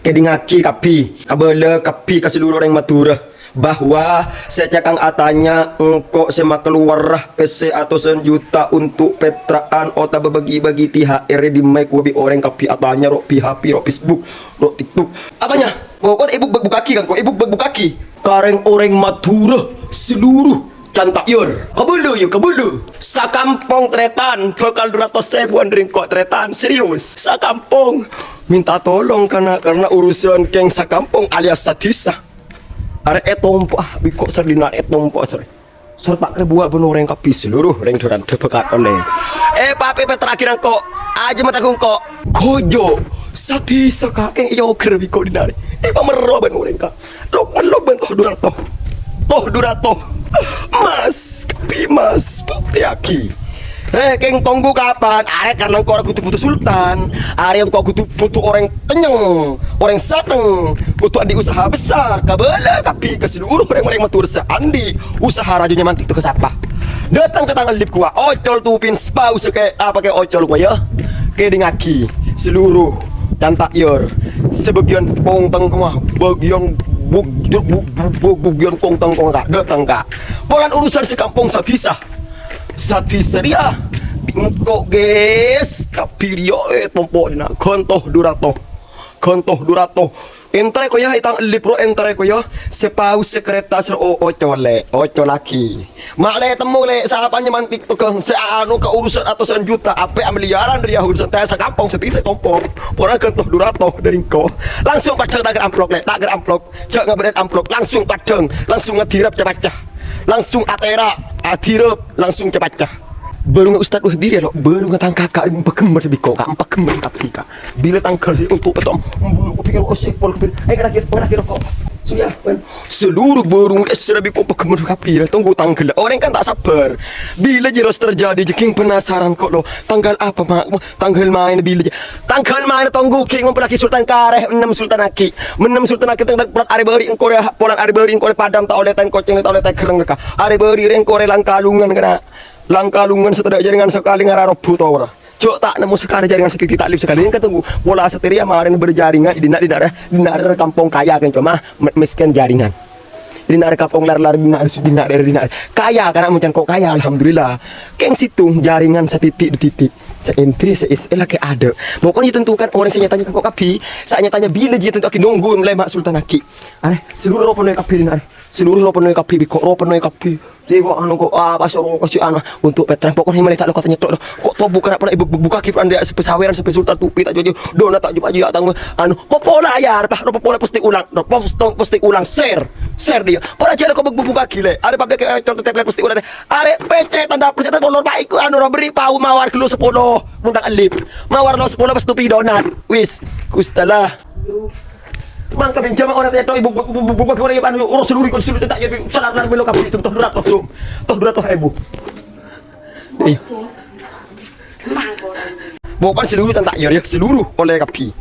Kedingaki kapi, kabela kapi ke seluruh orang Madura bahwa secakang atanya engkau sema keluar PC atau sejuta untuk petraan ota berbagi-bagi THR di mic wabi orang kapi atanya rok HP rok Facebook rok TikTok atanya pokoknya ibu berbukaki kan kok ibu berbukaki kareng orang Madura seluruh cantak yur kabulu sakampong tretan bakal 200.000 ring kok tretan serius sakampong minta tolong karena urusan keng sakampong alias satisa are etompo biko sardina etompo sorry tak kebuat bener orang kapi seluruh orang duran terbekat oleh pape terakhir kok aja mata kok gojo satisa kakeng iyo ker biko dinari pamero ben orang kak lo ben toh durato mas kapi mas bukti aki keng tunggu kapan are karena kau butuh sultan are yang kau butuh orang kenyang orang sateng butuh adi usaha besar kabela kapi ke seluruh orang matur seandi usaha rajunya mantik itu ke siapa datang ke tanggal lip gua ocol tupin spa usaha kayak apa kayak ocol gua ya kedingaki seluruh cantak yor sebagian kongteng kemah bagian bugian kongteng kong kak datang kak bukan urusan sekampung Sati seria bingko guys kapirio tompo dina kontoh durato entre ko ya itang lipro entre ko ya sepau sekretas oco laki makle temu le sahapannya mantik tukang seanu ke urusan atau juta ape miliaran dari urusan teh sakampung setise tompo pora kontoh durato dari ko langsung padang tagar amplok cek ngabedet amplok langsung padang langsung ngedirap cepacah langsung atirap langsung cepacah baru nggak ustad diri ya lo baru nggak tangka kakak ibu pakember biko kak pakember tapi kak bila tangkal sih untuk petom pikir osik pol kepir kira kok sudah seluruh burung esra biko pakember kapir tunggu tanggal orang kan tak sabar bila jeros terjadi jeking penasaran kok lo tanggal apa mak tanggal main bila tanggal main tunggu king mempelaki sultan kareh 6 sultan aki tentang pelat are beri engkore polan are beri engkore padam tak oleh tan koceng tak oleh tan kereng mereka are beri engkore langkalungan kena langkalungan setelah jaringan sekali ngararobu tau ora cok tak nemu sekali jaringan sekali tak lip sekali ini kan tunggu bola seteria kemarin berjaringan di daerah kampung kaya kan cuma miskin jaringan di daerah kampung lar di daerah kaya karena macam kok kaya alhamdulillah keng situ jaringan setitik seentri seisela kayak ada pokoknya ditentukan orang saya tanya kok kapi saya tanya bila dia tentu akan nunggu mulai mak sultan aki seluruh roponoi kapi dinare seluruh roponoi kapi biko roponoi kapi Jiwa anu kok pasar kasih anu untuk petran pokoknya mulai tak lo katanya kok to bukan apa ibu buka kip anda sepesaweran sampai sultan tupi tak jojo dona tak jumpa aja tang anu popola ya popola pasti ulang share dia para jalan kok buka gile ada pakai contoh template pasti ulang are PC tanda persen bolor baik anu beri pau mawar kilo 10 muntang elip mawar lo 10 pas tupi donat wis kustalah Mangka benjama orang itu ibu orang yang anu urus seluruh tak jadi salah belok kapi itu toh durat ibu bukan seluruh tak ya seluruh oleh kapi